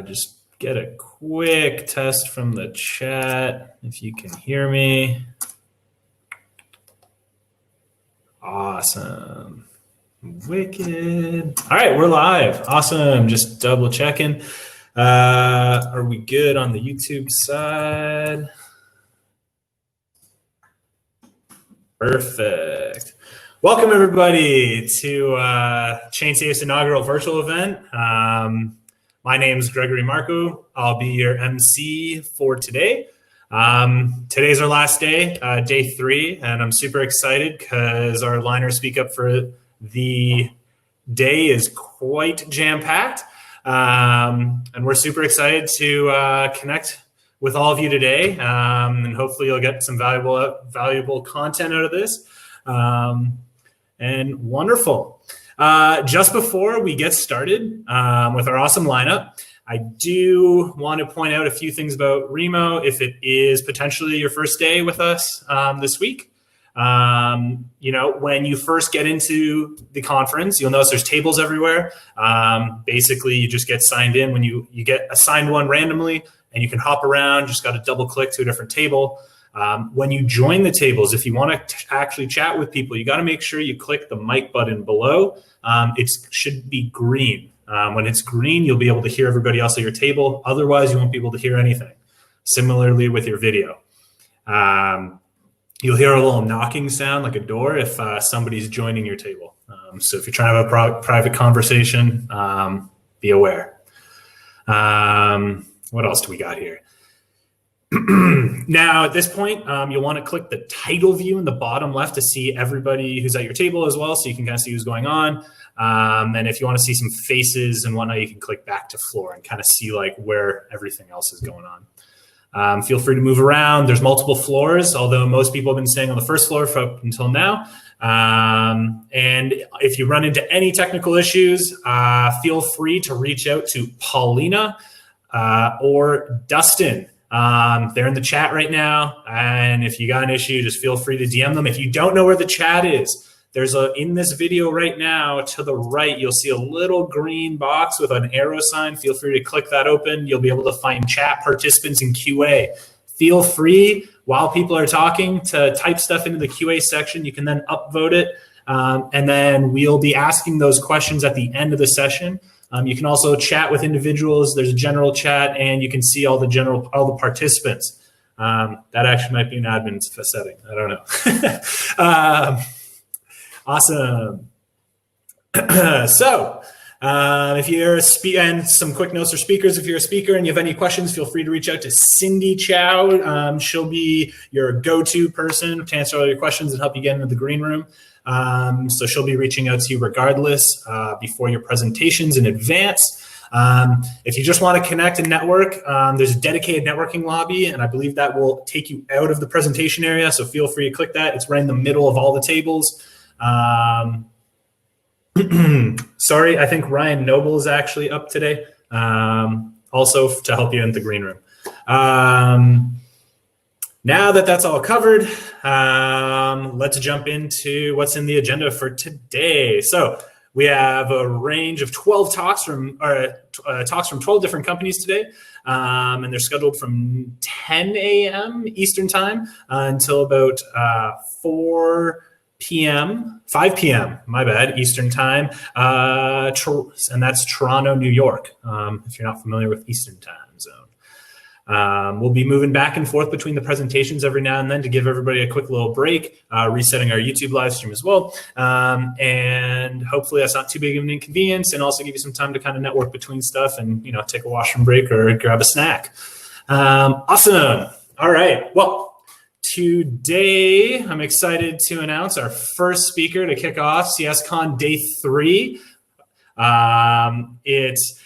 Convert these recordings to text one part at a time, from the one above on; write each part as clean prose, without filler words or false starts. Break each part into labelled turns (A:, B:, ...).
A: just get a quick test from the chat if you can hear me. Awesome. Wicked. All right, we're live. Awesome. Just double checking. Are we good on the YouTube side? Perfect. Welcome everybody to ChainSafe's inaugural virtual event. My name is Gregory Marco. I'll be your MC for today. Today's our last day, day 3, and I'm super excited because our liner speak up for the day is quite jam-packed. And we're super excited to connect with all of you today, and hopefully you'll get some valuable content out of this. And wonderful. Just before we get started with our awesome lineup, I do want to point out a few things about Remo if it is potentially your first day with us this week. You know, when you first get into the conference, you'll notice there's tables everywhere. Basically, you just get signed in when you get assigned one randomly, and you can hop around. Just got to double click to a different table. When you join the tables, if you want to actually chat with people, you got to make sure you click the mic button below. It should be green. When it's green, you'll be able to hear everybody else at your table. Otherwise, you won't be able to hear anything. Similarly with your video. You'll hear a little knocking sound like a door if somebody's joining your table. So if you're trying to have a private conversation, be aware. What else do we got here? Now, at this point, you'll want to click the title view in the bottom left to see everybody who's at your table as well, so you can kind of see who's going on. And if you want to see some faces and whatnot, you can click back to floor and kind of see like where everything else is going on. Feel free to move around. There's multiple floors, although most people have been staying on the first floor for up until now. And if you run into any technical issues, feel free to reach out to Paulina or Dustin. They're in the chat right now, and if you got an issue, just feel free to DM them. If you don't know where the chat is, there's in this video right now to the right, you'll see a little green box with an arrow sign. Feel free to click that open. You'll be able to find chat participants in QA. Feel free, while people are talking, to type stuff into the QA section. You can then upvote it, and then we'll be asking those questions at the end of the session. You can also chat with individuals. There's a general chat, and you can see all the participants. That actually might be an admin setting. I don't know. Awesome. So, if you're and some quick notes for speakers. If you're a speaker and you have any questions, feel free to reach out to Cindy Chow. She'll be your go-to person to answer all your questions and help you get into the green room. So she'll be reaching out to you regardless before your presentations in advance. If you just want to connect and network, there's a dedicated networking lobby, and I believe that will take you out of the presentation area. So feel free to click that. It's right in the middle of all the tables. Sorry, I think Ryan Noble is actually up today, also to help you in the green room. Now that that's all covered, let's jump into what's in the agenda for today. So we have a range of 12 talks from 12 different companies today, and they're scheduled from 10 a.m. Eastern time until about 5 p.m. My bad, Eastern time, and that's Toronto, New York. If you're not familiar with Eastern time zone. We'll be moving back and forth between the presentations every now and then to give everybody a quick little break, resetting our YouTube live stream as well. And hopefully that's not too big of an inconvenience, and also give you some time to kind of network between stuff and, you know, take a washroom break or grab a snack. Awesome. All right. Well, today I'm excited to announce our first speaker to kick off CSCON Day 3. It's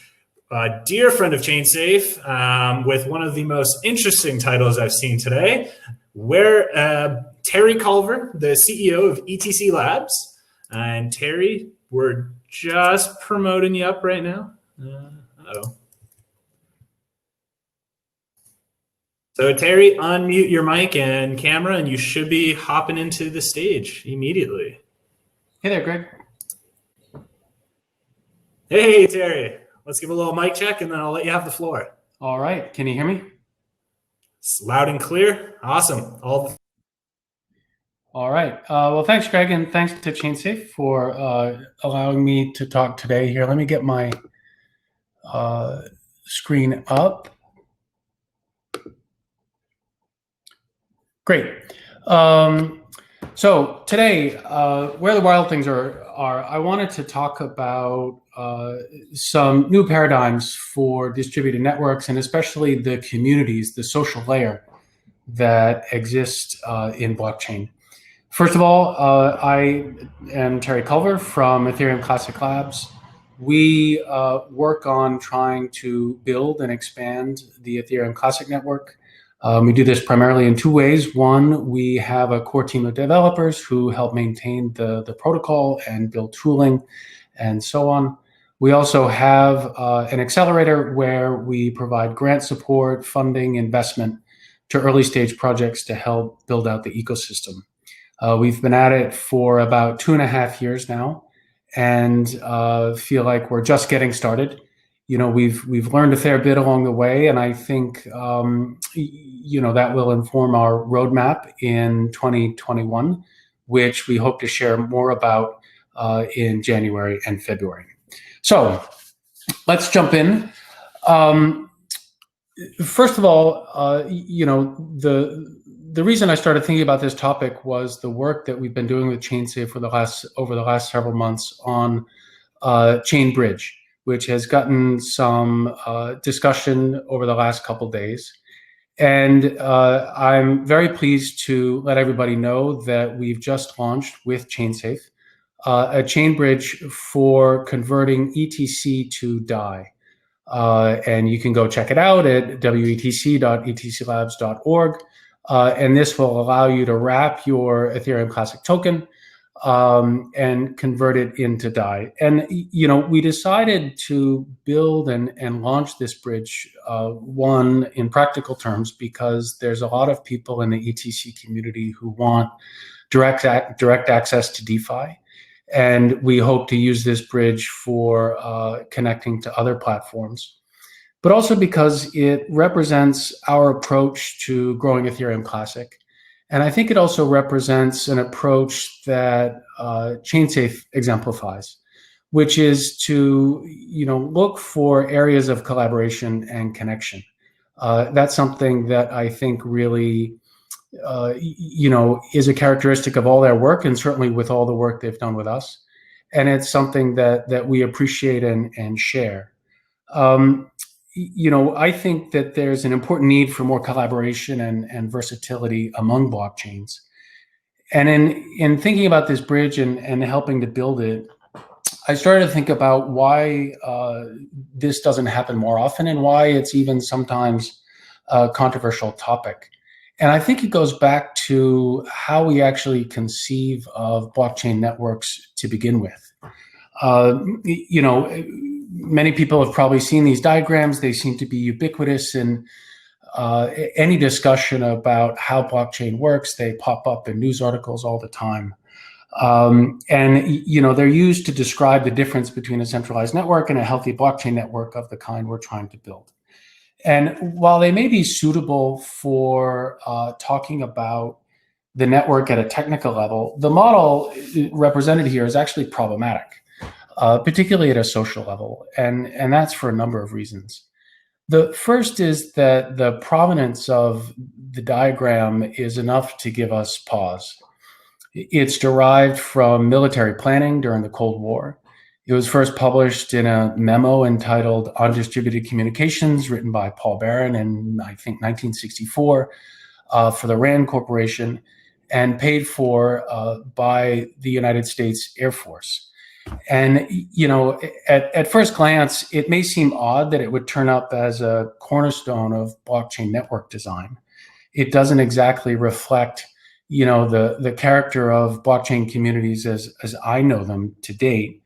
A: a dear friend of ChainSafe with one of the most interesting titles I've seen today, where Terry Culver, the CEO of ETC Labs. And Terry, we're just promoting you up right now. Uh-oh. So Terry, unmute your mic and camera, and you should be hopping into the stage immediately.
B: Hey there, Greg.
A: Hey, Terry. let's give a little mic check, and then I'll let you have the floor.
B: All right. Can you hear me?
A: It's loud and clear. Awesome.
B: All right. Well, thanks, Greg, and thanks to ChainSafe for allowing me to talk today. Here, let me get my screen up. Great. So today, where the wild things are, I wanted to talk about some new paradigms for distributed networks, and especially the communities, the social layer that exists in blockchain. First of all, I am Terry Culver from Ethereum Classic Labs. We work on trying to build and expand the Ethereum Classic Network. We do this primarily in two ways. One, we have a core team of developers who help maintain the protocol and build tooling and so on. We also have an accelerator where we provide grant support, funding, investment to early stage projects to help build out the ecosystem. We've been at it for about 2.5 years now, and feel like we're just getting started. You know, we've learned a fair bit along the way, and I think that will inform our roadmap in 2021, which we hope to share more about in January and February. So let's jump in. First of all, the reason I started thinking about this topic was the work that we've been doing with ChainSafe over the last several months on Chain Bridge, which has gotten some discussion over the last couple of days. And I'm very pleased to let everybody know that we've just launched with ChainSafe a chain bridge for converting ETC to DAI. And you can go check it out at wetc.etclabs.org. And this will allow you to wrap your Ethereum Classic token and convert it into DAI. And, we decided to build and launch this bridge, one, in practical terms, because there's a lot of people in the ETC community who want direct access to DeFi. And we hope to use this bridge for connecting to other platforms, but also because it represents our approach to growing Ethereum Classic. And I think it also represents an approach that ChainSafe exemplifies, which is to look for areas of collaboration and connection. That's something that I think really is a characteristic of all their work, and certainly with all the work they've done with us. And it's something that we appreciate and share. I think that there's an important need for more collaboration and versatility among blockchains. And in thinking about this bridge and helping to build it, I started to think about why this doesn't happen more often and why it's even sometimes a controversial topic. And I think it goes back to how we actually conceive of blockchain networks to begin with. Many people have probably seen these diagrams. They seem to be ubiquitous in any discussion about how blockchain works. They pop up in news articles all the time. They're used to describe the difference between a centralized network and a healthy blockchain network of the kind we're trying to build. And while they may be suitable for talking about the network at a technical level, the model represented here is actually problematic, particularly at a social level. And that's for a number of reasons. The first is that the provenance of the diagram is enough to give us pause. It's derived from military planning during the Cold War. It was first published in a memo entitled On Distributed Communications, written by Paul Barron in, I think, 1964 for the RAND Corporation, and paid for by the United States Air Force. And, at first glance, it may seem odd that it would turn up as a cornerstone of blockchain network design. It doesn't exactly reflect, the character of blockchain communities as I know them to date.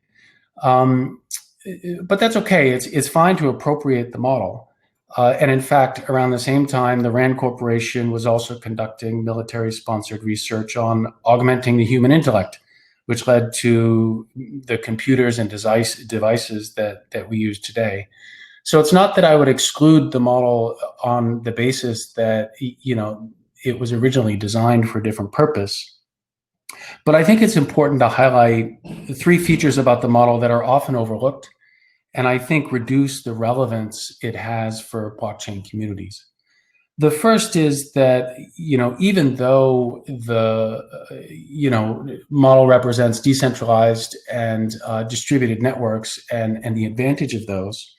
B: But that's okay. It's fine to appropriate the model. And in fact, around the same time, the RAND Corporation was also conducting military-sponsored research on augmenting the human intellect which led to the computers and devices that we use today. So it's not that I would exclude the model on the basis that, it was originally designed for a different purpose. But I think it's important to highlight three features about the model that are often overlooked, and I think reduce the relevance it has for blockchain communities. The first is that, even though the, model represents decentralized and distributed networks and the advantage of those,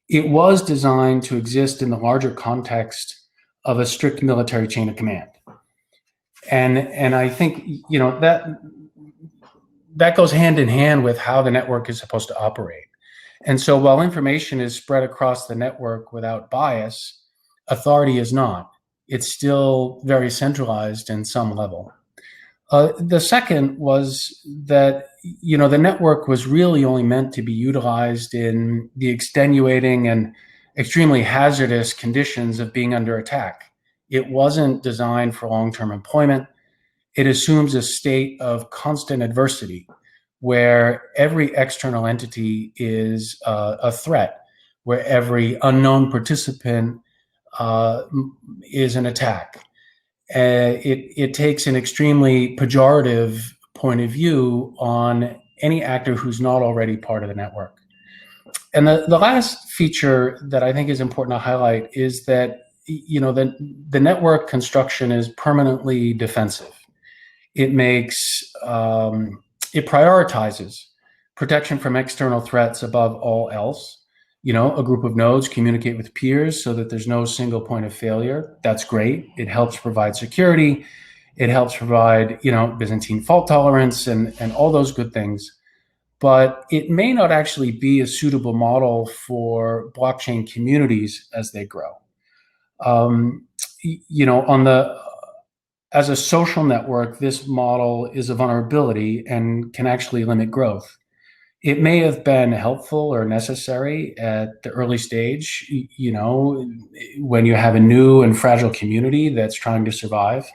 B: it was designed to exist in the larger context of a strict military chain of command. And I think, that goes hand in hand with how the network is supposed to operate. And so while information is spread across the network without bias, authority is not. It's still very centralized in some level. The second was that, the network was really only meant to be utilized in the extenuating and extremely hazardous conditions of being under attack. It wasn't designed for long-term employment. It assumes a state of constant adversity where every external entity is a threat, where every unknown participant is an attack. It takes an extremely pejorative point of view on any actor who's not already part of the network. And the last feature that I think is important to highlight is that, the network construction is permanently defensive. It prioritizes protection from external threats above all else. A group of nodes communicate with peers so that there's no single point of failure. That's great. It helps provide security. It helps provide, Byzantine fault tolerance and all those good things. But it may not actually be a suitable model for blockchain communities as they grow. As a social network, this model is a vulnerability and can actually limit growth. It may have been helpful or necessary at the early stage, when you have a new and fragile community that's trying to survive.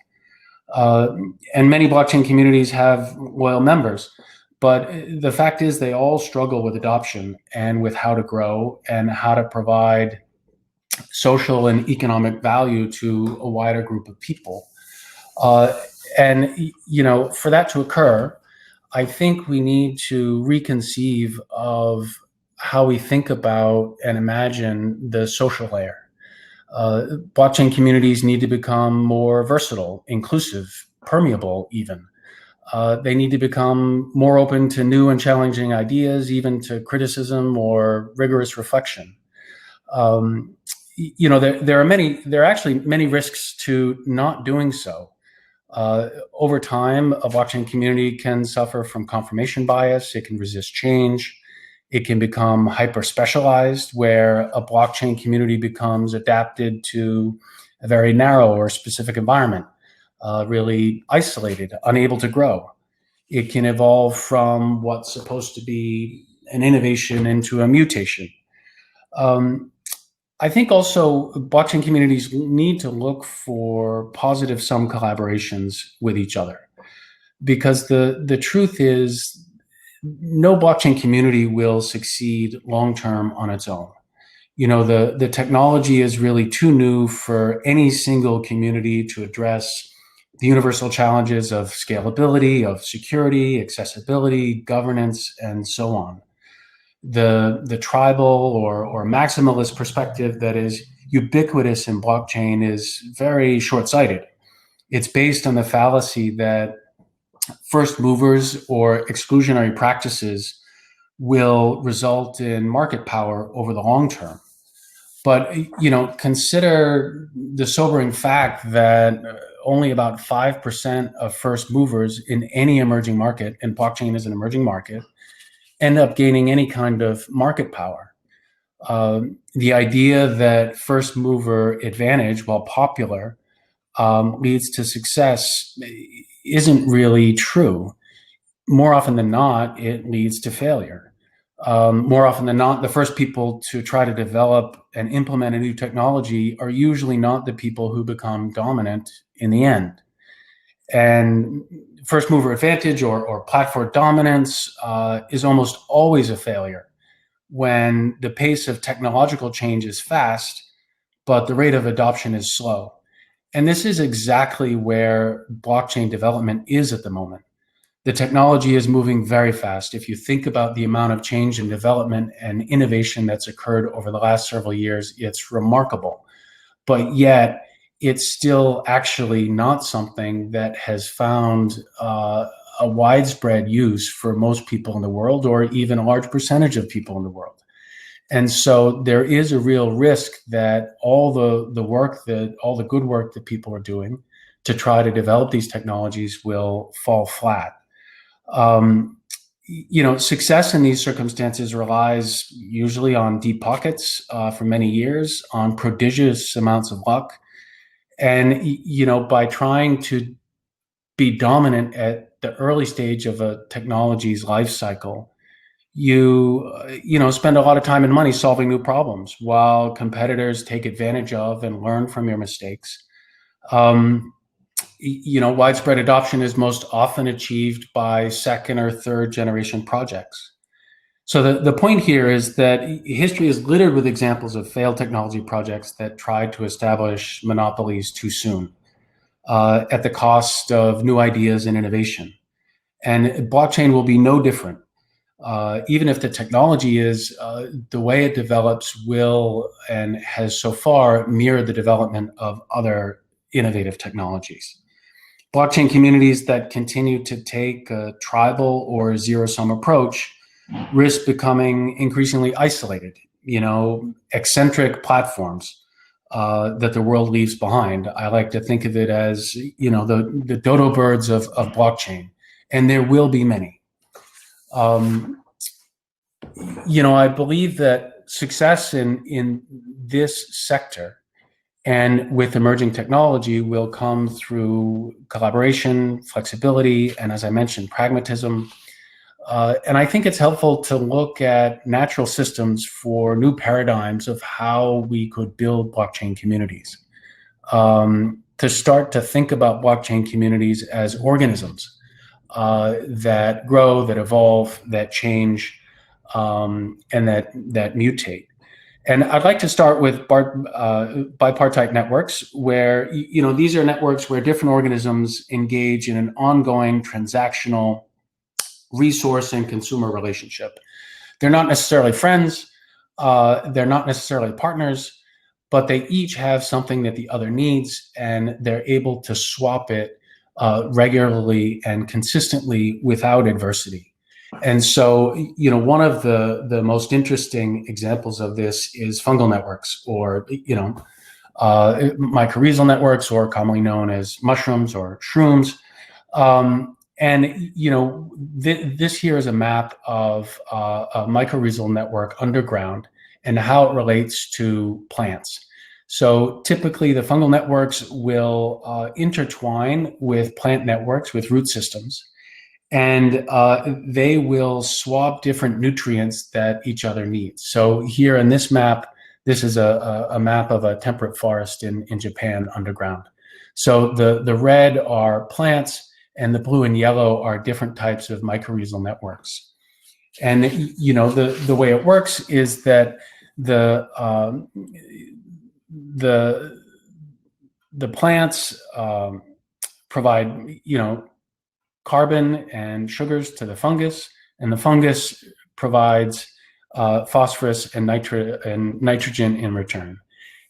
B: And many blockchain communities have loyal members, but the fact is they all struggle with adoption and with how to grow and how to provide social and economic value to a wider group of people. And for that to occur, I think we need to reconceive of how we think about and imagine the social layer. Blockchain communities need to become more versatile, inclusive, permeable even. They need to become more open to new and challenging ideas, even to criticism or rigorous reflection. There are actually many risks to not doing so. Over time, a blockchain community can suffer from confirmation bias. It can resist change. It can become hyper-specialized, where a blockchain community becomes adapted to a very narrow or specific environment, really isolated, unable to grow. It can evolve from what's supposed to be an innovation into a mutation. I think also blockchain communities need to look for positive sum collaborations with each other, because the truth is no blockchain community will succeed long-term on its own. The technology is really too new for any single community to address the universal challenges of scalability, of security, accessibility, governance, and so on. The tribal or maximalist perspective that is ubiquitous in blockchain is very short-sighted. It's based on the fallacy that first movers or exclusionary practices will result in market power over the long term. But, consider the sobering fact that only about 5% of first movers in any emerging market, and blockchain is an emerging market, end up gaining any kind of market power. The idea that first mover advantage, while popular, leads to success isn't really true. More often than not, it leads to failure. More often than not, the first people to try to develop and implement a new technology are usually not the people who become dominant in the end. And first mover advantage or platform dominance is almost always a failure when the pace of technological change is fast, but the rate of adoption is slow. And this is exactly where blockchain development is at the moment. The technology is moving very fast. If you think about the amount of change and development and innovation that's occurred over the last several years, it's remarkable. But yet, it's still actually not something that has found a widespread use for most people in the world, or even a large percentage of people in the world. And so there is a real risk that all the good work that people are doing to try to develop these technologies will fall flat. Success in these circumstances relies usually on deep pockets for many years, on prodigious amounts of luck. And, by trying to be dominant at the early stage of a technology's life cycle, you spend a lot of time and money solving new problems while competitors take advantage of and learn from your mistakes. Widespread adoption is most often achieved by second or third generation projects. So the point here is that history is littered with examples of failed technology projects that tried to establish monopolies too soon at the cost of new ideas and innovation. And blockchain will be no different. Even if the technology is, the way it develops will and has so far mirrored the development of other innovative technologies. Blockchain communities that continue to take a tribal or zero-sum approach risk becoming increasingly isolated, eccentric platforms that the world leaves behind. I like to think of it as, the dodo birds of blockchain, and there will be many. I believe that success in this sector and with emerging technology will come through collaboration, flexibility, and, as I mentioned, pragmatism. And I think it's helpful to look at natural systems for new paradigms of how we could build blockchain communities. To start to think about blockchain communities as organisms that grow, that evolve, that change, and that mutate. And I'd like to start with Bipartite Networks, where these are networks where different organisms engage in an ongoing transactional resource and consumer relationship. They're not necessarily friends, they're not necessarily partners, but they each have something that the other needs, and they're able to swap it regularly and consistently without adversity. And so, one of the most interesting examples of this is fungal networks, or, mycorrhizal networks, or commonly known as mushrooms or shrooms. This here is a map of a mycorrhizal network underground and how it relates to plants. So typically the fungal networks will intertwine with plant networks, with root systems, and they will swap different nutrients that each other needs. So here in this map, this is a map of a temperate forest in Japan underground. So the red are plants, and the blue and yellow are different types of mycorrhizal networks. And the way it works is that the plants provide carbon and sugars to the fungus, and the fungus provides phosphorus and nitrogen in return.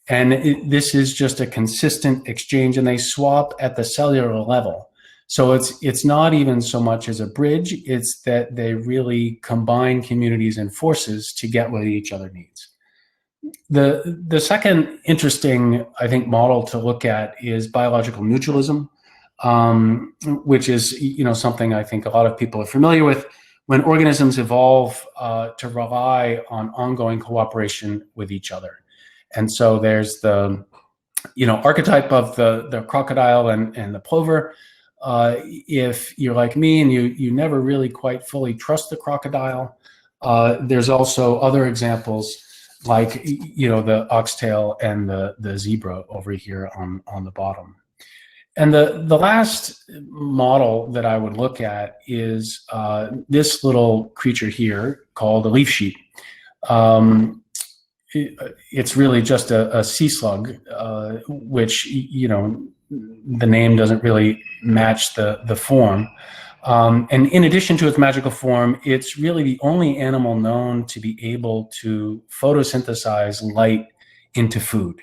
B: And this is just a consistent exchange, and they swap at the cellular level. So it's not even so much as a bridge, it's that they really combine communities and forces to get what each other needs. The second interesting, I think, model to look at is biological neutralism, which is something I think a lot of people are familiar with, when organisms evolve to rely on ongoing cooperation with each other. And so there's the archetype of the crocodile and the plover. If you're like me and you never really quite fully trust the crocodile, there's also other examples like the oxtail and the zebra over here on the bottom. And the last model that I would look at is this little creature here called a leaf sheep. It's really just a sea slug, which, you know, the name doesn't really match the form. And in addition to its magical form, it's really the only animal known to be able to photosynthesize light into food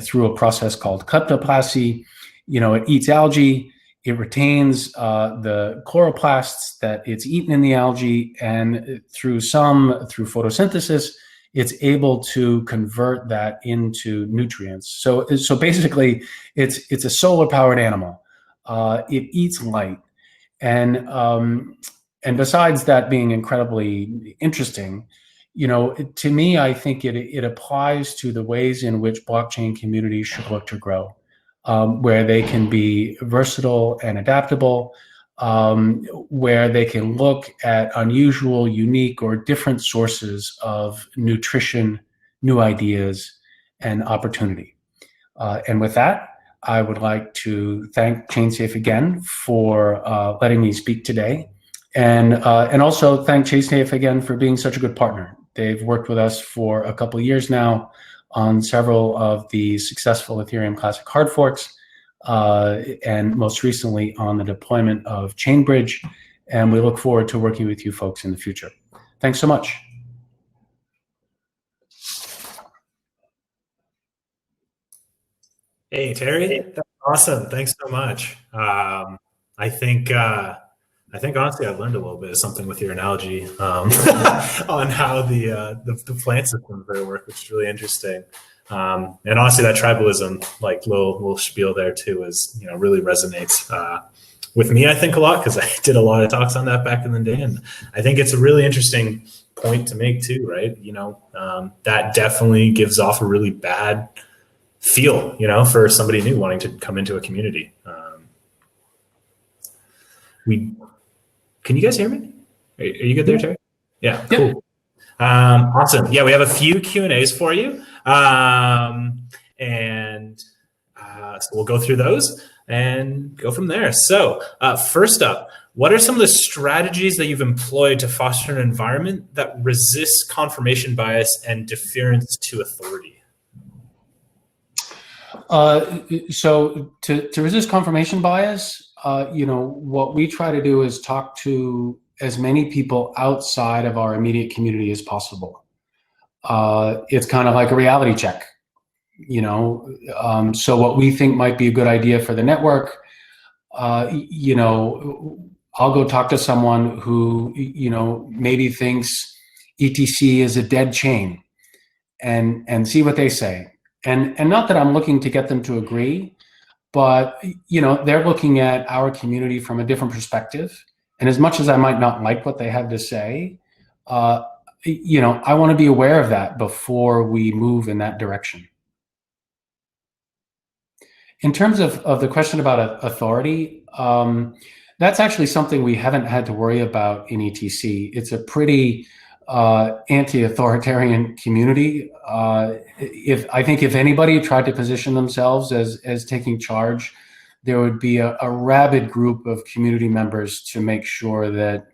B: through a process called Ketoplasty. You know, it eats algae, it retains the chloroplasts that it's eaten in the algae, and through photosynthesis, it's able to convert that into nutrients. So basically, it's a solar-powered animal. It eats light, and besides that being incredibly interesting, you know, to me, I think it applies to the ways in which blockchain communities should look to grow, where they can be versatile and adaptable, where they can look at unusual, unique, or different sources of nutrition, new ideas, and opportunity. And with that, I would like to thank ChainSafe again for letting me speak today, and also thank ChainSafe again for being such a good partner. They've worked with us for a couple of years now on several of the successful Ethereum Classic hard forks, and most recently on the deployment of Chainbridge. And we look forward to working with you folks in the future. Thanks so much.
A: Hey, Terry, that's awesome. Thanks so much. I think honestly, I've learned a little bit of something with your analogy on how the plant systems there work, which is really interesting. And honestly, that tribalism, like little spiel there too, is, you know, really resonates with me, I think, a lot, because I did a lot of talks on that back in the day, and I think it's a really interesting point to make too, right? You know, that definitely gives off a really bad feel, you know, for somebody new wanting to come into a community. Can you guys hear me? Are you good there, Terry? Yeah, cool. Awesome. Yeah, we have a few Q&As for you. So we'll go through those and go from there. So first up, what are some of the strategies that you've employed to foster an environment that resists confirmation bias and deference to authority?
B: So to resist confirmation bias, you know, what we try to do is talk to as many people outside of our immediate community as possible. It's kind of like a reality check, you know. So what we think might be a good idea for the network, you know, I'll go talk to someone who, you know, maybe thinks ETC is a dead chain, and see what they say. And not that I'm looking to get them to agree, but, you know, they're looking at our community from a different perspective. And as much as I might not like what they have to say, you know, I want to be aware of that before we move in that direction. In terms of the question about authority, that's actually something we haven't had to worry about in ETC. It's a pretty anti-authoritarian community. I think if anybody tried to position themselves as taking charge, there would be a rabid group of community members to make sure that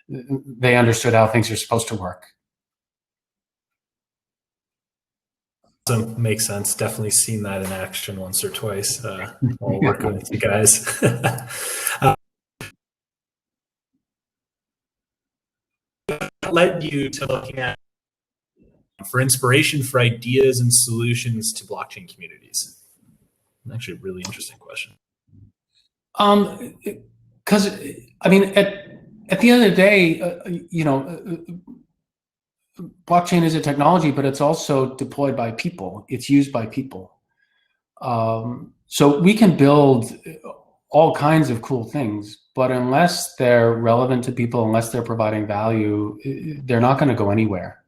B: they understood how things are supposed to work.
A: Makes sense. Definitely seen that in action once or twice while working with you guys. What led you to looking at for inspiration for ideas and solutions to blockchain communities? Actually, a really interesting question.
B: Because I mean, at the end of the day, you know, blockchain is a technology, but it's also deployed by people. It's used by people. So we can build all kinds of cool things, but unless they're relevant to people, unless they're providing value, they're not going to go anywhere.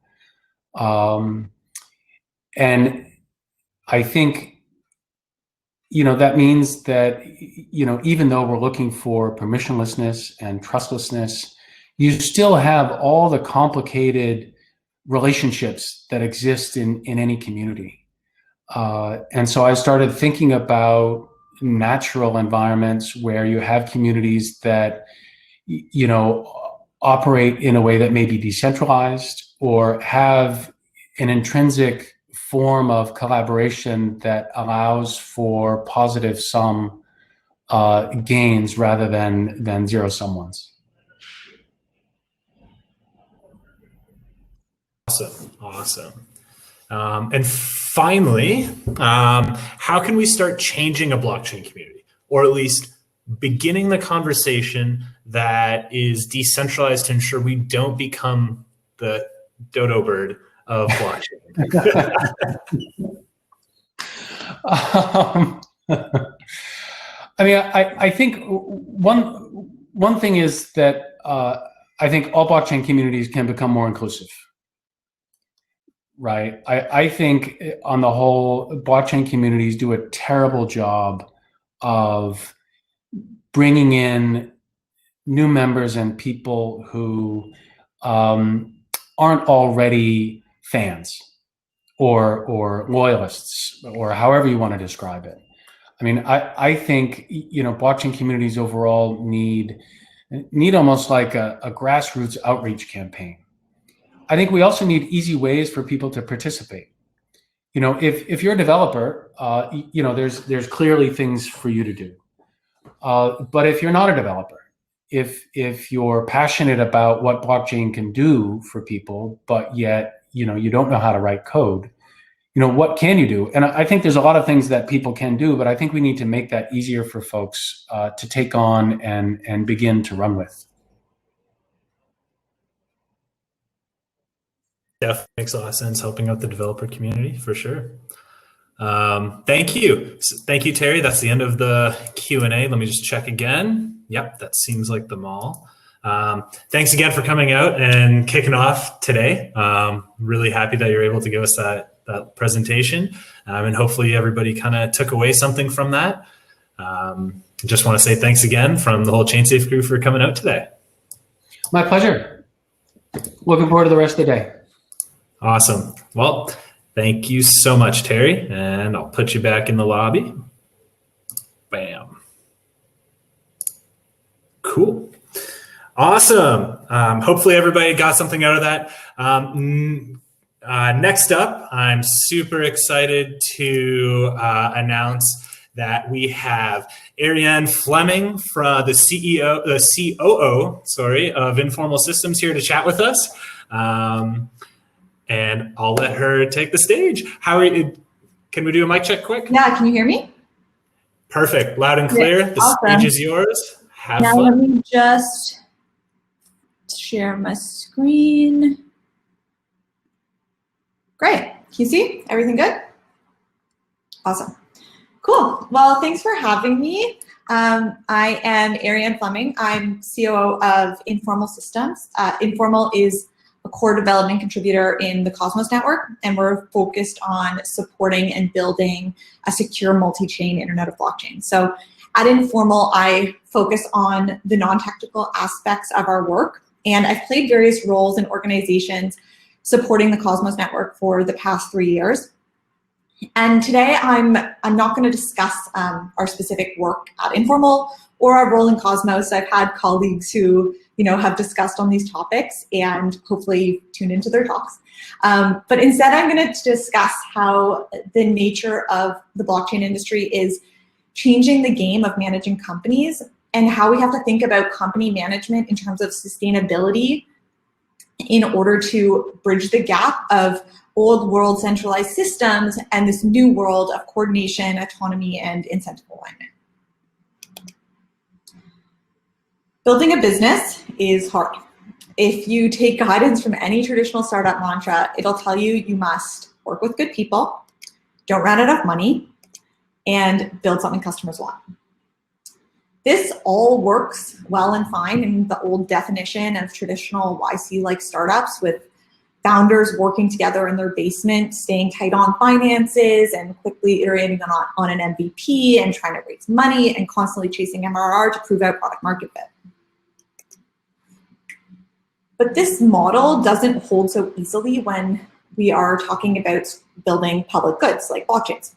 B: And I think, you know, that means that, you know, even though we're looking for permissionlessness and trustlessness, you still have all the complicated relationships that exist in any community. And so I started thinking about natural environments where you have communities that, operate in a way that may be decentralized or have an intrinsic form of collaboration that allows for positive sum gains rather than zero sum ones.
A: Awesome. And finally, how can we start changing a blockchain community, or at least beginning the conversation that is decentralized to ensure we don't become the dodo bird of blockchain?
B: I think one thing is that I think all blockchain communities can become more inclusive. Right. I think on the whole, blockchain communities do a terrible job of bringing in new members and people who aren't already fans or loyalists, or however you want to describe it. I mean, I think, blockchain communities overall need almost like a grassroots outreach campaign. I think we also need easy ways for people to participate. If you're a developer, there's clearly things for you to do. But if you're not a developer, if you're passionate about what blockchain can do for people, but yet, you don't know how to write code, what can you do? And I think there's a lot of things that people can do, but I think we need to make that easier for folks to take on and begin to run with.
A: Definitely makes a lot of sense, helping out the developer community for sure. Thank you. Thank you, Terry. That's the end of the Q&A. Let me just check again. Yep, that seems like them all. Thanks again for coming out and kicking off today. Really happy that you're able to give us that presentation. And hopefully everybody kind of took away something from that. Just want to say thanks again from the whole ChainSafe crew for coming out today.
B: My pleasure. Looking forward to the rest of the day.
A: Awesome. Well, thank you so much, Terry. And I'll put you back in the lobby. Bam. Cool. Awesome. Hopefully everybody got something out of that. Next up, I'm super excited to announce that we have Ariane Fleming, from the COO, of Informal Systems, here to chat with us. And I'll let her take the stage. Can we do a mic check quick?
C: Yeah, can you hear me?
A: Perfect, loud and clear.
C: Yeah,
A: the
C: awesome.
A: Stage is yours. Have
C: now
A: fun.
C: Let me just share my screen. Great, can you see? Everything good? Awesome, cool. Well, thanks for having me. I am Ariane Fleming. I'm COO of Informal Systems. Informal is a core development contributor in the Cosmos network, and we're focused on supporting and building a secure multi-chain Internet of Blockchains. So at Informal, I focus on the non-technical aspects of our work, and I've played various roles in organizations supporting the Cosmos network for the past 3 years. And today I'm not going to discuss our specific work at Informal or our role in Cosmos. I've had colleagues who have discussed on these topics, and hopefully tuned into their talks. But instead, I'm going to discuss how the nature of the blockchain industry is changing the game of managing companies, and how we have to think about company management in terms of sustainability in order to bridge the gap of old world centralized systems and this new world of coordination, autonomy, and incentive alignment. Building a business is hard. If you take guidance from any traditional startup mantra, it'll tell you you must work with good people, don't run out of money, and build something customers want. This all works well and fine in the old definition of traditional YC-like startups, with founders working together in their basement, staying tight on finances, and quickly iterating on an MVP and trying to raise money and constantly chasing MRR to prove out product market fit. But this model doesn't hold so easily when we are talking about building public goods like blockchains.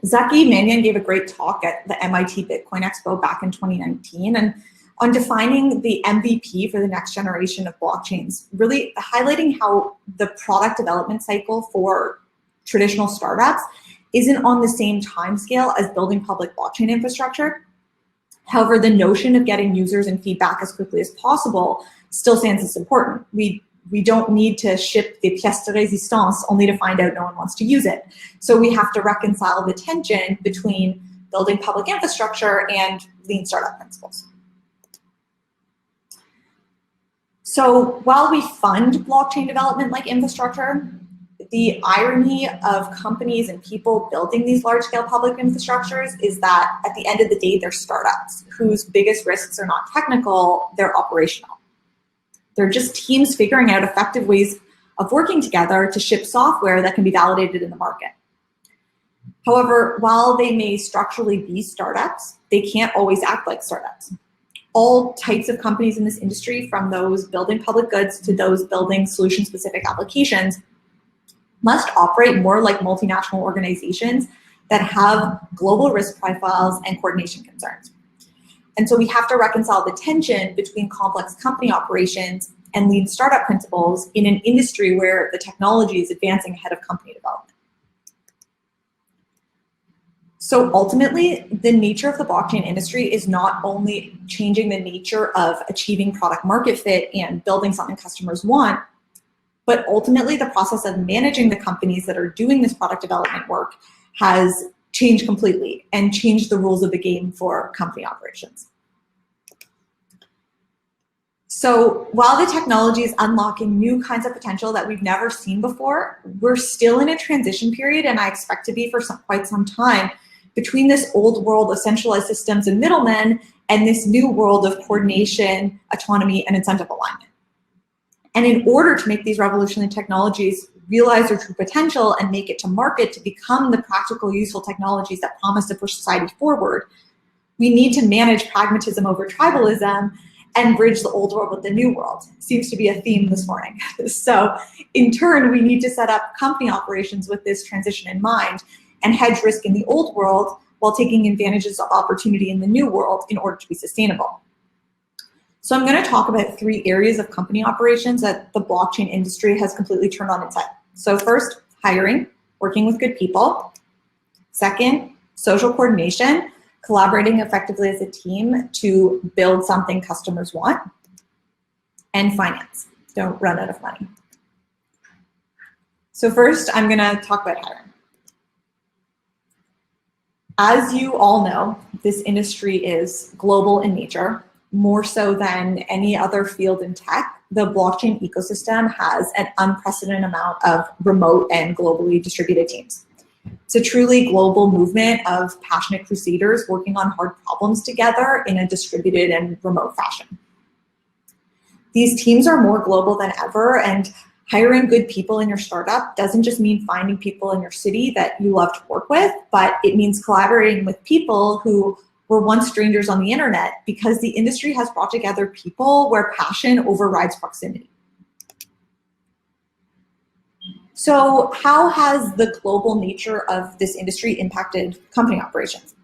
C: Zaki Mannion gave a great talk at the MIT Bitcoin Expo back in 2019 and on defining the MVP for the next generation of blockchains, really highlighting how the product development cycle for traditional startups isn't on the same timescale as building public blockchain infrastructure. However, the notion of getting users and feedback as quickly as possible still stands as important. We don't need to ship the pièce de résistance only to find out no one wants to use it. So we have to reconcile the tension between building public infrastructure and lean startup principles. So while we fund blockchain development like infrastructure, the irony of companies and people building these large-scale public infrastructures is that at the end of the day, they're startups whose biggest risks are not technical, they're operational. They're just teams figuring out effective ways of working together to ship software that can be validated in the market. However, while they may structurally be startups, they can't always act like startups. All types of companies in this industry, from those building public goods to those building solution-specific applications, must operate more like multinational organizations that have global risk profiles and coordination concerns. And so we have to reconcile the tension between complex company operations and lean startup principles in an industry where the technology is advancing ahead of company development. So ultimately, the nature of the blockchain industry is not only changing the nature of achieving product market fit and building something customers want, but ultimately the process of managing the companies that are doing this product development work has changed completely and changed the rules of the game for company operations. So while the technology is unlocking new kinds of potential that we've never seen before, we're still in a transition period, and I expect to be for quite some time, between this old world of centralized systems and middlemen and this new world of coordination, autonomy, and incentive alignment. And in order to make these revolutionary technologies realize their true potential and make it to market to become the practical, useful technologies that promise to push society forward, we need to manage pragmatism over tribalism and bridge the old world with the new world. Seems to be a theme this morning. So in turn, we need to set up company operations with this transition in mind and hedge risk in the old world while taking advantages of opportunity in the new world in order to be sustainable. So I'm going to talk about 3 areas of company operations that the blockchain industry has completely turned on its head. So first, hiring, working with good people. Second, social coordination, collaborating effectively as a team to build something customers want. And finance, don't run out of money. So first, I'm going to talk about hiring. As you all know, this industry is global in nature. More so than any other field in tech, the blockchain ecosystem has an unprecedented amount of remote and globally distributed teams. It's a truly global movement of passionate crusaders working on hard problems together in a distributed and remote fashion. These teams are more global than ever, and hiring good people in your startup doesn't just mean finding people in your city that you love to work with, but it means collaborating with people who were once strangers on the internet, because the industry has brought together people where passion overrides proximity. So how has the global nature of this industry impacted company operations?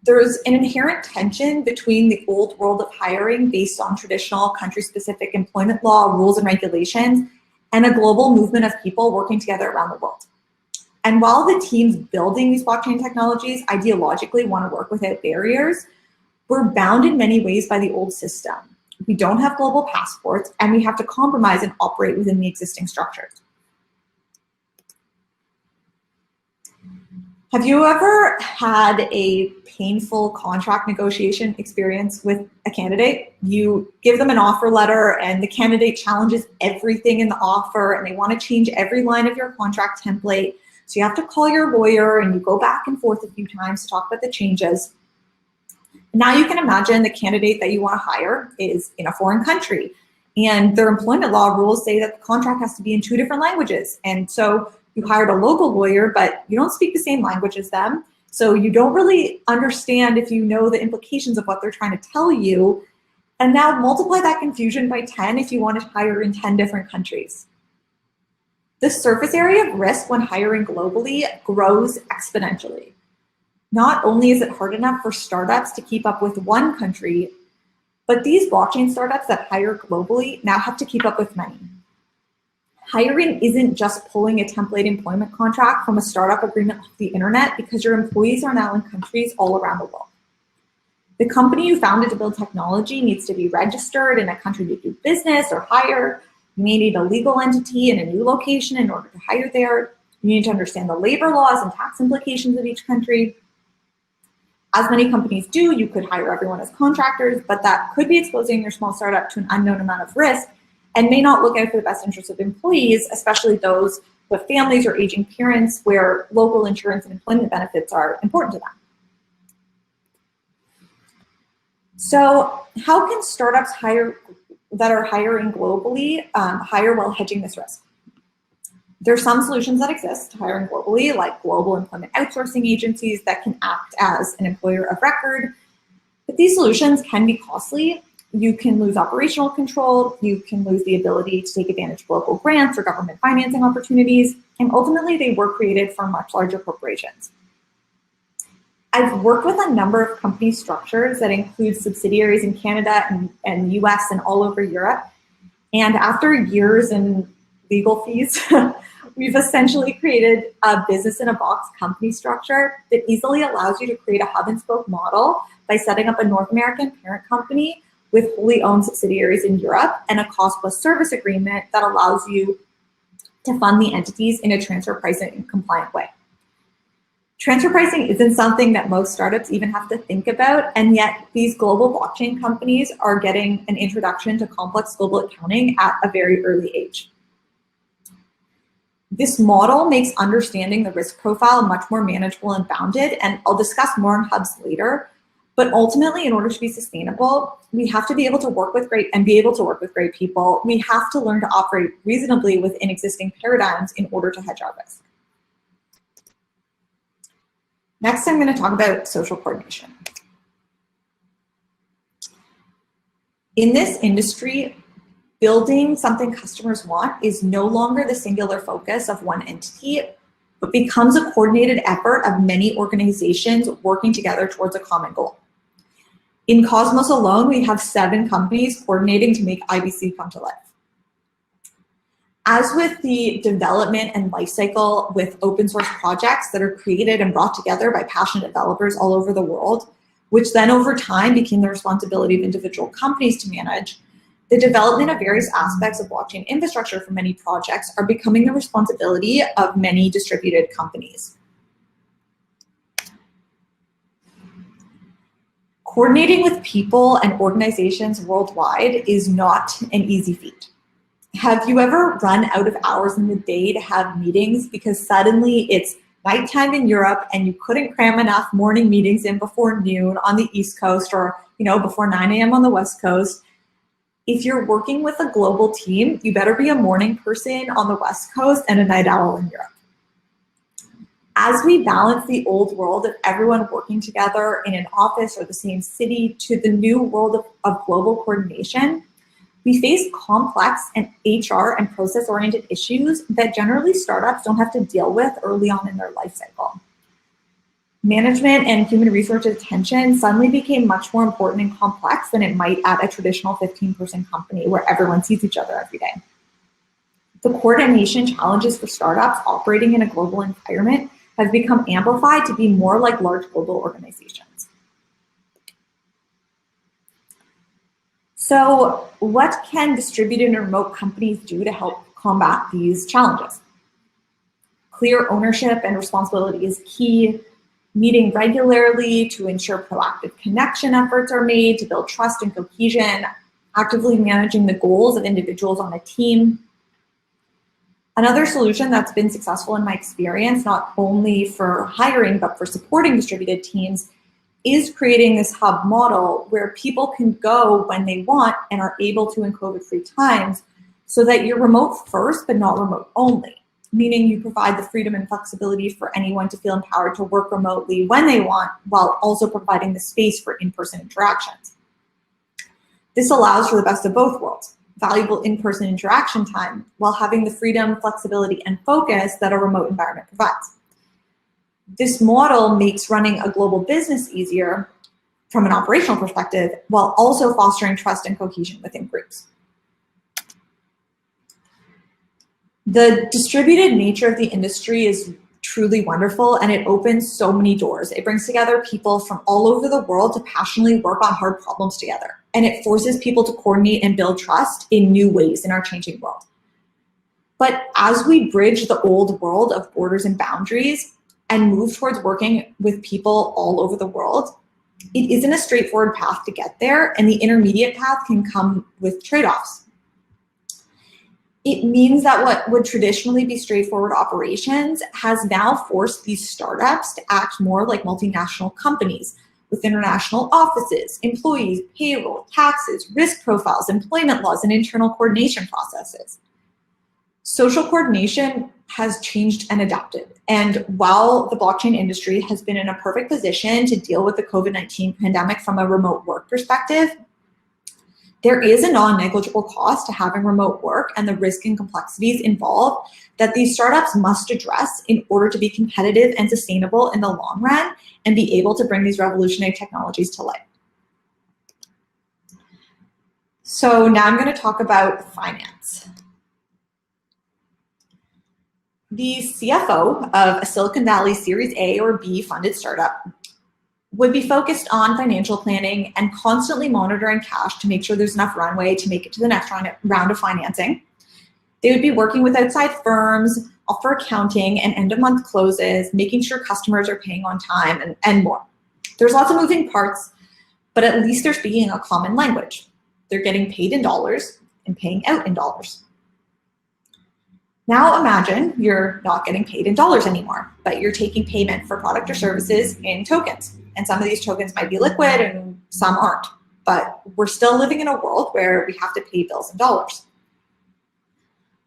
C: There's an inherent tension between the old world of hiring based on traditional country-specific employment law, rules, and regulations, and a global movement of people working together around the world. And while the teams building these blockchain technologies ideologically want to work without barriers, we're bound in many ways by the old system. We don't have global passports, and we have to compromise and operate within the existing structures. Have you ever had a painful contract negotiation experience with a candidate? You give them an offer letter and the candidate challenges everything in the offer and they want to change every line of your contract template. So you have to call your lawyer and you go back and forth a few times to talk about the changes. Now you can imagine the candidate that you want to hire is in a foreign country and their employment law rules say that the contract has to be in 2 different languages. And so you hired a local lawyer, but you don't speak the same language as them. So you don't really understand if you know the implications of what they're trying to tell you. And now multiply that confusion by 10 if you want to hire in 10 different countries. The surface area of risk when hiring globally grows exponentially. Not only is it hard enough for startups to keep up with one country, but these blockchain startups that hire globally now have to keep up with many. Hiring isn't just pulling a template employment contract from a startup agreement off the internet, because your employees are now in countries all around the world. The company you founded to build technology needs to be registered in a country to do business or hire. You may need a legal entity in a new location in order to hire there. You need to understand the labor laws and tax implications of each country. As many companies do, you could hire everyone as contractors, but that could be exposing your small startup to an unknown amount of risk and may not look out for the best interests of employees, especially those with families or aging parents where local insurance and employment benefits are important to them. So how can startups that are hiring globally hire while hedging this risk? There are some solutions that exist to hiring globally, like global employment outsourcing agencies that can act as an employer of record. But these solutions can be costly. You can lose operational control. You can lose the ability to take advantage of local grants or government financing opportunities. And ultimately, they were created for much larger corporations. I've worked with a number of company structures that include subsidiaries in Canada and US and all over Europe. And after years in legal fees, we've essentially created a business-in-a-box company structure that easily allows you to create a hub-and-spoke model by setting up a North American parent company with wholly owned subsidiaries in Europe and a cost-plus service agreement that allows you to fund the entities in a transfer pricing compliant way. Transfer pricing isn't something that most startups even have to think about, and yet these global blockchain companies are getting an introduction to complex global accounting at a very early age. This model makes understanding the risk profile much more manageable and bounded, and I'll discuss more on hubs later. But ultimately, in order to be sustainable, we have to be able to work with great people. We have to learn to operate reasonably within existing paradigms in order to hedge our risk. Next, I'm going to talk about social coordination. In this industry, building something customers want is no longer the singular focus of one entity, but becomes a coordinated effort of many organizations working together towards a common goal. In Cosmos alone, we have 7 companies coordinating to make IBC come to life. As with the development and lifecycle with open source projects that are created and brought together by passionate developers all over the world, which then over time became the responsibility of individual companies to manage, the development of various aspects of blockchain infrastructure for many projects are becoming the responsibility of many distributed companies. Coordinating with people and organizations worldwide is not an easy feat. Have you ever run out of hours in the day to have meetings because suddenly it's nighttime in Europe and you couldn't cram enough morning meetings in before noon on the East Coast or before 9 a.m. on the West Coast? If you're working with a global team, you better be a morning person on the West Coast and a night owl in Europe. As we balance the old world of everyone working together in an office or the same city to the new world of global coordination, we face complex and HR and process-oriented issues that generally startups don't have to deal with early on in their life cycle. Management and human resource attention suddenly became much more important and complex than it might at a traditional 15-person company where everyone sees each other every day. The coordination challenges for startups operating in a global environment have become amplified to be more like large global organizations. So what can distributed and remote companies do to help combat these challenges? Clear ownership and responsibility is key. Meeting regularly to ensure proactive connection efforts are made to build trust and cohesion, actively managing the goals of individuals on a team. Another solution that's been successful in my experience, not only for hiring, but for supporting distributed teams, is creating this hub model where people can go when they want and are able to in COVID-free times, so that you're remote first, but not remote only, meaning you provide the freedom and flexibility for anyone to feel empowered to work remotely when they want, while also providing the space for in-person interactions. This allows for the best of both worlds. valuable in-person interaction time while having the freedom, flexibility, and focus that a remote environment provides. This model makes running a global business easier from an operational perspective, while also fostering trust and cohesion within groups. The distributed nature of the industry is truly wonderful, and it opens so many doors. It brings together people from all over the world to passionately work on hard problems together. And it forces people to coordinate and build trust in new ways in our changing world. But as we bridge the old world of borders and boundaries and move towards working with people all over the world, it isn't a straightforward path to get there, and the intermediate path can come with trade-offs. It means that what would traditionally be straightforward operations has now forced these startups to act more like multinational companies with international offices, employees, payroll, taxes, risk profiles, employment laws, and internal coordination processes. Social coordination has changed and adapted. And while the blockchain industry has been in a perfect position to deal with the COVID-19 pandemic from a remote work perspective, there is a non-negligible cost to having remote work and the risk and complexities involved that these startups must address in order to be competitive and sustainable in the long run and be able to bring these revolutionary technologies to light. So now I'm going to talk about finance. The CFO of a Silicon Valley Series A or B funded startup would be focused on financial planning and constantly monitoring cash to make sure there's enough runway to make it to the next round of financing. They would be working with outside firms for accounting and end-of-month closes, making sure customers are paying on time, and more. There's lots of moving parts, but at least they're speaking a common language. They're getting paid in dollars and paying out in dollars. Now imagine you're not getting paid in dollars anymore, but you're taking payment for product or services in tokens. And some of these tokens might be liquid and some aren't, but we're still living in a world where we have to pay bills in dollars.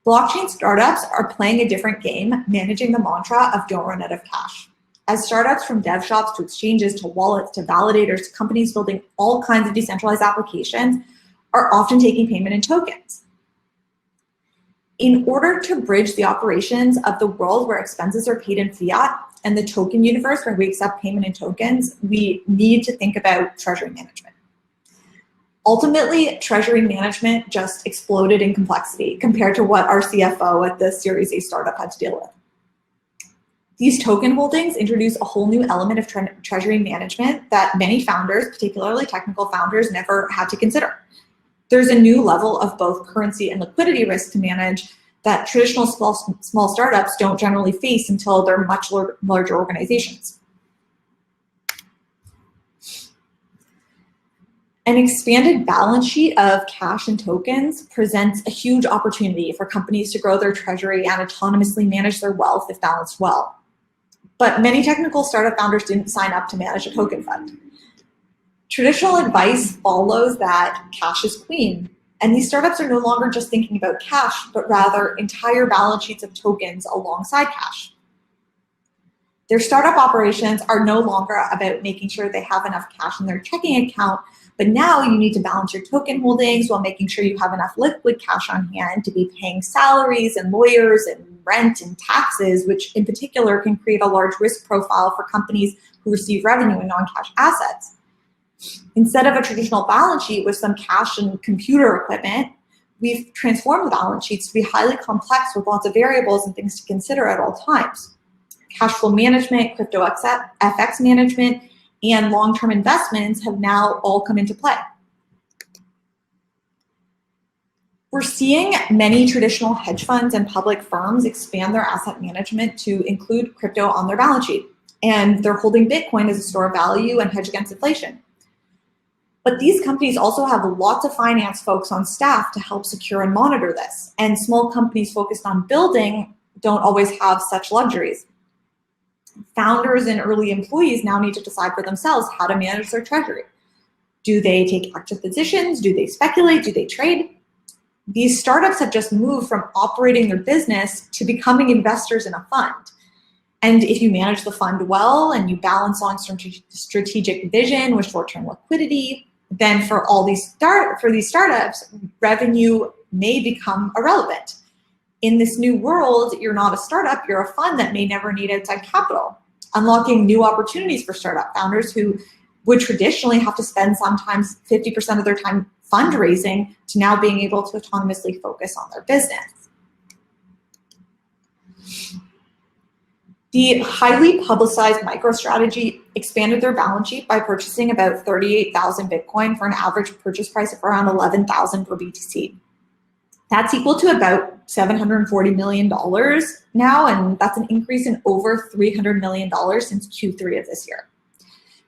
C: Blockchain startups are playing a different game, managing the mantra of don't run out of cash. As startups from dev shops to exchanges to wallets to validators to companies building all kinds of decentralized applications are often taking payment in tokens. In order to bridge the operations of the world where expenses are paid in fiat and the token universe where we accept payment in tokens, we need to think about treasury management. Ultimately, treasury management just exploded in complexity compared to what our CFO at the Series A startup had to deal with. These token holdings introduce a whole new element of treasury management that many founders, particularly technical founders, never had to consider. There's a new level of both currency and liquidity risk to manage that traditional small startups don't generally face until they're much larger organizations. An expanded balance sheet of cash and tokens presents a huge opportunity for companies to grow their treasury and autonomously manage their wealth if balanced well. But many technical startup founders didn't sign up to manage a token fund. Traditional advice follows that cash is queen, and these startups are no longer just thinking about cash, but rather entire balance sheets of tokens alongside cash. Their startup operations are no longer about making sure they have enough cash in their checking account, but now you need to balance your token holdings while making sure you have enough liquid cash on hand to be paying salaries and lawyers and rent and taxes, which in particular can create a large risk profile for companies who receive revenue in non-cash assets. Instead of a traditional balance sheet with some cash and computer equipment, we've transformed the balance sheets to be highly complex with lots of variables and things to consider at all times. Cash flow management, crypto FX management, and long-term investments have now all come into play. We're seeing many traditional hedge funds and public firms expand their asset management to include crypto on their balance sheet, and they're holding Bitcoin as a store of value and hedge against inflation. But these companies also have lots of finance folks on staff to help secure and monitor this. And small companies focused on building don't always have such luxuries. Founders and early employees now need to decide for themselves how to manage their treasury. Do they take active positions? Do they speculate? Do they trade? These startups have just moved from operating their business to becoming investors in a fund. And if you manage the fund well and you balance long-term strategic vision with short-term liquidity, then for these startups, revenue may become irrelevant. In this new world, you're not a startup, you're a fund that may never need outside capital, unlocking new opportunities for startup founders who would traditionally have to spend sometimes 50% of their time fundraising to now being able to autonomously focus on their business. The highly publicized MicroStrategy expanded their balance sheet by purchasing about 38,000 Bitcoin for an average purchase price of around 11,000 per BTC. That's equal to about $740 million now, and that's an increase in over $300 million since Q3 of this year.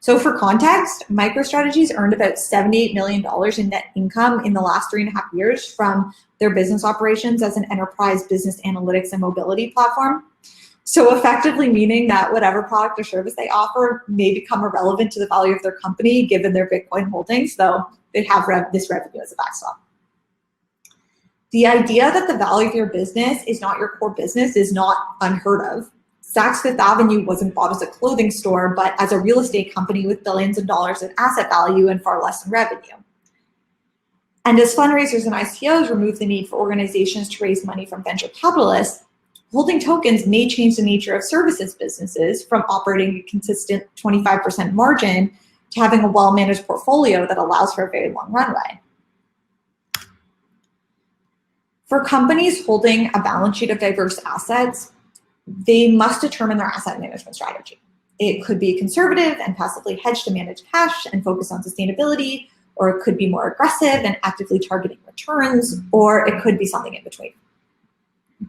C: So for context, MicroStrategy's earned about $78 million in net income in the last 3.5 years from their business operations as an enterprise business analytics and mobility platform. So effectively meaning that whatever product or service they offer may become irrelevant to the value of their company given their Bitcoin holdings, though they have this revenue as a backstop. The idea that the value of your business is not your core business is not unheard of. Saks Fifth Avenue wasn't bought as a clothing store, but as a real estate company with billions of dollars in asset value and far less in revenue. And as fundraisers and ICOs remove the need for organizations to raise money from venture capitalists, holding tokens may change the nature of services businesses from operating a consistent 25% margin to having a well-managed portfolio that allows for a very long runway. For companies holding a balance sheet of diverse assets, they must determine their asset management strategy. It could be conservative and passively hedged to manage cash and focus on sustainability, or it could be more aggressive and actively targeting returns, or it could be something in between.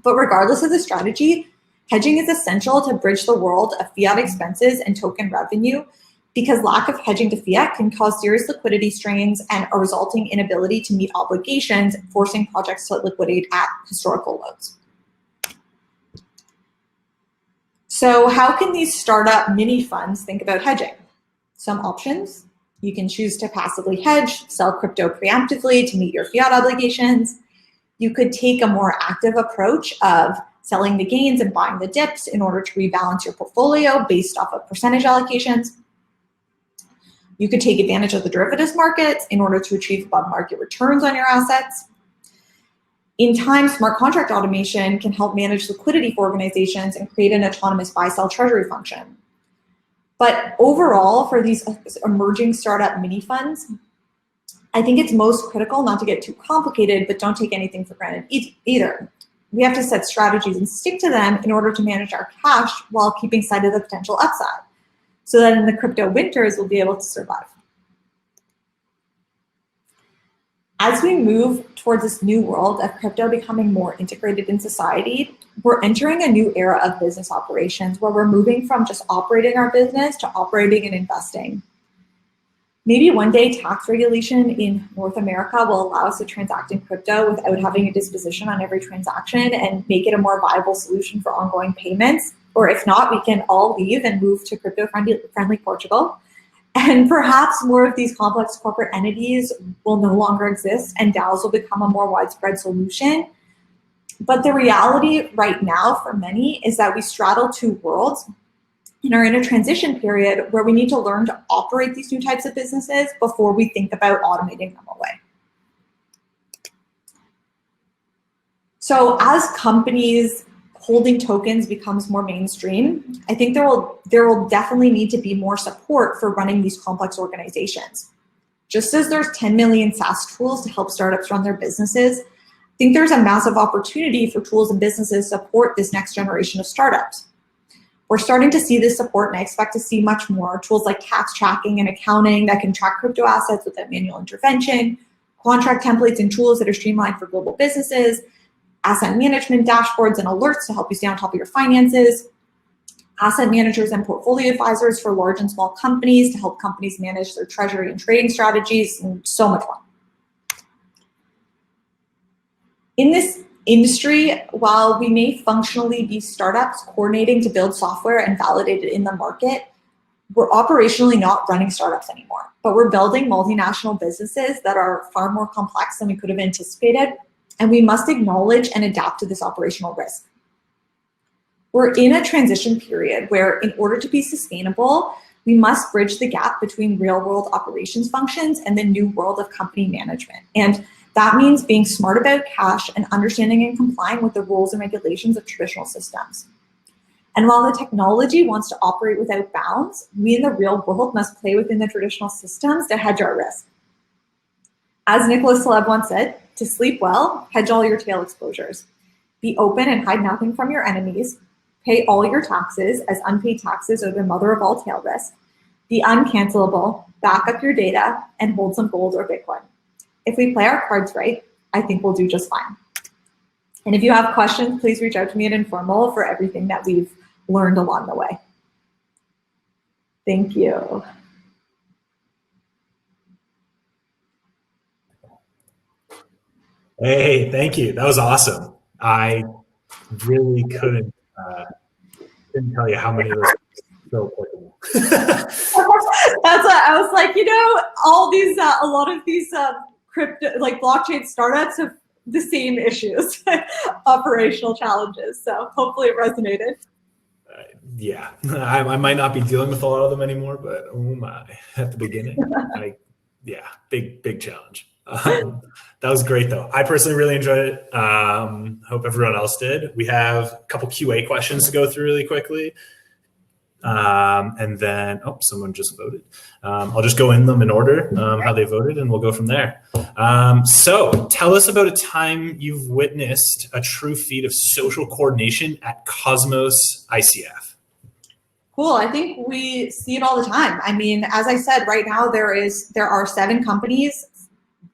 C: But regardless of the strategy, hedging is essential to bridge the world of fiat expenses and token revenue, because lack of hedging to fiat can cause serious liquidity strains and a resulting inability to meet obligations, forcing projects to liquidate at historical lows. So how can these startup mini funds think about hedging? Some options. You can choose to passively hedge, sell crypto preemptively to meet your fiat obligations. You could take a more active approach of selling the gains and buying the dips in order to rebalance your portfolio based off of percentage allocations. You could take advantage of the derivatives markets in order to achieve above market returns on your assets. In time, smart contract automation can help manage liquidity for organizations and create an autonomous buy-sell treasury function. But overall, for these emerging startup mini funds, I think it's most critical not to get too complicated, but don't take anything for granted either. We have to set strategies and stick to them in order to manage our cash while keeping sight of the potential upside, so that in the crypto winters, we'll be able to survive. As we move towards this new world of crypto becoming more integrated in society, we're entering a new era of business operations where we're moving from just operating our business to operating and investing. Maybe one day tax regulation in North America will allow us to transact in crypto without having a disposition on every transaction and make it a more viable solution for ongoing payments. Or if not, we can all leave and move to crypto-friendly Portugal. And perhaps more of these complex corporate entities will no longer exist and DAOs will become a more widespread solution. But the reality right now for many is that we straddle two worlds and are in a transition period where we need to learn to operate these new types of businesses before we think about automating them away. So as companies holding tokens becomes more mainstream, I think there will definitely need to be more support for running these complex organizations. Just as there's 10 million SaaS tools to help startups run their businesses, I think there's a massive opportunity for tools and businesses to support this next generation of startups. We're starting to see this support, and I expect to see much more. Tools like tax tracking and accounting that can track crypto assets without manual intervention, contract templates and tools that are streamlined for global businesses, asset management dashboards and alerts to help you stay on top of your finances, asset managers and portfolio advisors for large and small companies to help companies manage their treasury and trading strategies, and so much more. In this industry, while we may functionally be startups coordinating to build software and validate it in the market, we're operationally not running startups anymore, but we're building multinational businesses that are far more complex than we could have anticipated, and we must acknowledge and adapt to this operational risk. We're in a transition period where, in order to be sustainable, we must bridge the gap between real-world operations functions and the new world of company management. And That means being smart about cash and understanding and complying with the rules and regulations of traditional systems. And while the technology wants to operate without bounds, we in the real world must play within the traditional systems to hedge our risk. As Nicholas Taleb once said, to sleep well, hedge all your tail exposures. Be open and hide nothing from your enemies. Pay all your taxes, as unpaid taxes are the mother of all tail risk. Be uncancelable, back up your data, and hold some gold or Bitcoin. If we play our cards right, I think we'll do just fine. And if you have questions, please reach out to me at Informal for everything that we've learned along the way. Thank you.
A: Hey, thank you. That was awesome. I really couldn't tell you how many of those are so applicable.
C: That's what I was like, all these, a lot of these crypto, like blockchain startups have the same issues, operational challenges. So hopefully it resonated.
A: Yeah, I might not be dealing with a lot of them anymore, but oh my, at the beginning, big challenge. That was great though. I personally really enjoyed it. Hope everyone else did. We have a couple QA questions to go through really quickly. And then, someone just voted. I'll just go in them in order, how they voted, and we'll go from there. So tell us about a time you've witnessed a true feat of social coordination at Cosmos ICF.
C: Cool. I think we see it all the time. I mean, as I said, right now there are 7 companies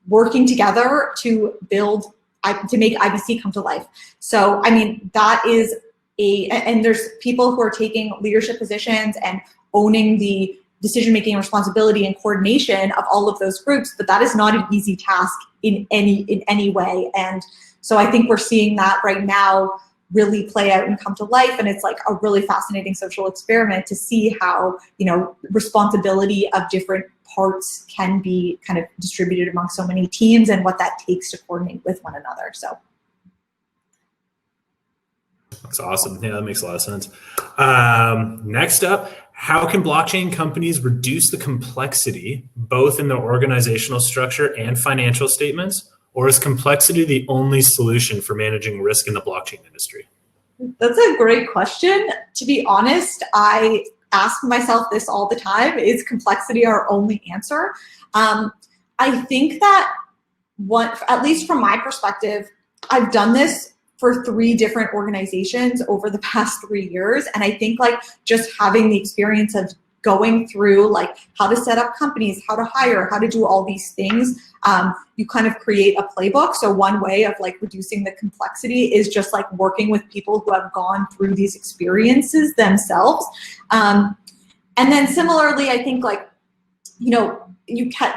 C: working together to make IBC come to life. So, I mean, that is and there's people who are taking leadership positions and owning the decision-making responsibility and coordination of all of those groups, but that is not an easy task in any way. And so I think we're seeing that right now really play out and come to life. And it's like a really fascinating social experiment to see how, responsibility of different parts can be kind of distributed among so many teams and what that takes to coordinate with one another. So.
A: That's awesome. Yeah, that makes a lot of sense. Next up, how can blockchain companies reduce the complexity both in their organizational structure and financial statements? Or is complexity the only solution for managing risk in the blockchain industry?
C: That's a great question. To be honest, I ask myself this all the time. Is complexity our only answer? I think that at least from my perspective, I've done this for 3 different organizations over the past 3 years. And I think just having the experience of going through how to set up companies, how to hire, how to do all these things, you kind of create a playbook. So one way of reducing the complexity is just working with people who have gone through these experiences themselves. And then similarly, I think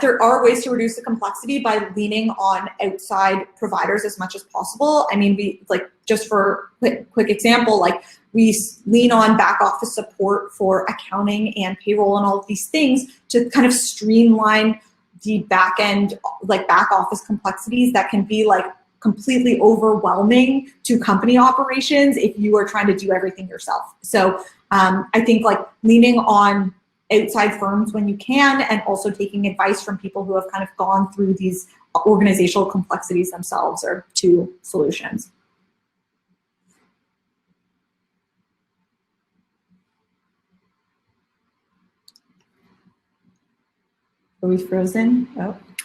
C: there are ways to reduce the complexity by leaning on outside providers as much as possible. I mean, just for quick example, we lean on back office support for accounting and payroll and all of these things to kind of streamline the back office complexities that can be completely overwhelming to company operations if you are trying to do everything yourself. So I think leaning on outside firms when you can, and also taking advice from people who have kind of gone through these organizational complexities themselves are 2 solutions. Are we frozen?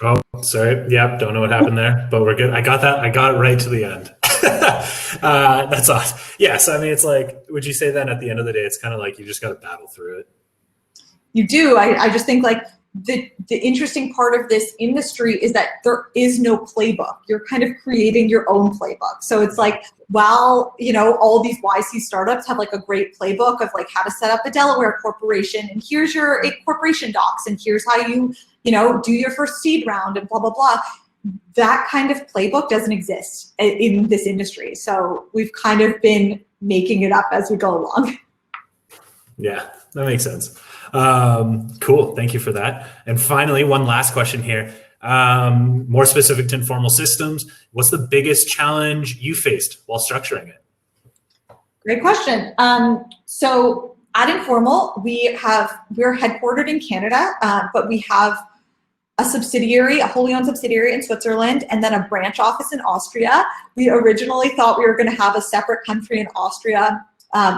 A: Oh, sorry. Yep. Don't know what happened there, but we're good. I got that. I got it right to the end. That's awesome. Yes. I mean, it's would you say then at the end of the day, it's kind of you just got to battle through it?
C: You do. I just think the interesting part of this industry is that there is no playbook. You're kind of creating your own playbook. So it's while, all these YC startups have a great playbook of how to set up a Delaware corporation, and here's your corporation docs, and here's how you do your first seed round and blah, blah, blah. That kind of playbook doesn't exist in this industry. So we've kind of been making it up as we go along.
A: Yeah, that makes sense. Cool. Thank you for that. And finally, one last question here. More specific to informal systems, what's the biggest challenge you faced while structuring it?
C: Great question. So at Informal, we're headquartered in Canada, but we have a subsidiary, a wholly owned subsidiary in Switzerland, and then a branch office in Austria. We originally thought we were going to have a separate country in Austria,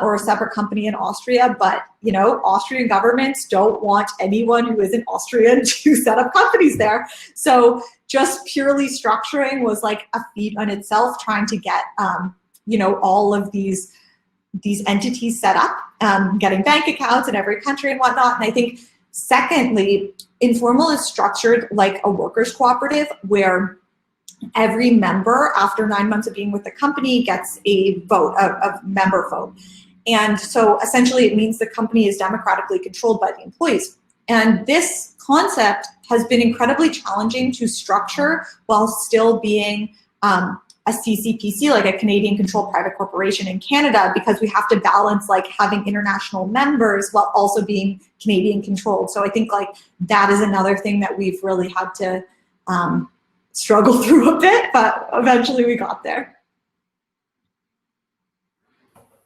C: or a separate company in Austria, but Austrian governments don't want anyone who isn't Austrian to set up companies there. So just purely structuring was like a feat on itself, trying to get all of these entities set up, getting bank accounts in every country and whatnot. And I think secondly, Informal is structured like a workers' cooperative where every member, after 9 months of being with the company, gets a vote, a member vote. And so essentially it means the company is democratically controlled by the employees. And this concept has been incredibly challenging to structure while still being a CCPC, like a Canadian controlled private corporation in Canada, because we have to balance like having international members while also being Canadian controlled. So I think like that is another thing that we've really had to struggle through a bit, but eventually we got there.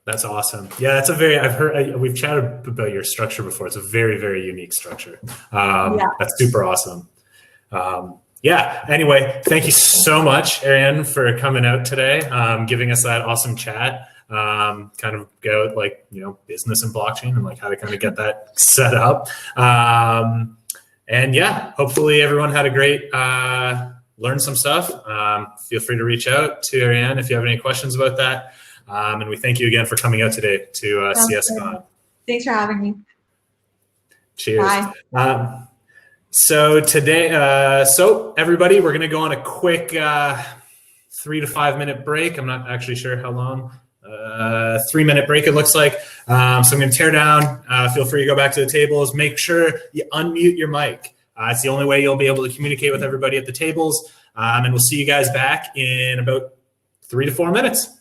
A: That's awesome. Yeah, that's a very, we've chatted about your structure before. It's a very, very unique structure. That's super awesome. Yeah, anyway, thank you so much, Ariane, for coming out today, giving us that awesome chat, kind of go like, business and blockchain and like how to kind of get that set up. And yeah, hopefully everyone had a great, learned some stuff. Feel free to reach out to Ariane if you have any questions about that. And we thank you again for coming out today to CSCON.
C: Thanks for having me.
A: Cheers.
C: Bye.
A: So today, so everybody, we're going to go on a quick 3 to 5 minute break. I'm not actually sure how long. 3 minute break, it looks like. So I'm going to tear down. Feel free to go back to the tables. Make sure you unmute your mic. It's the only way you'll be able to communicate with everybody at the tables. And we'll see you guys back in about 3 to 4 minutes.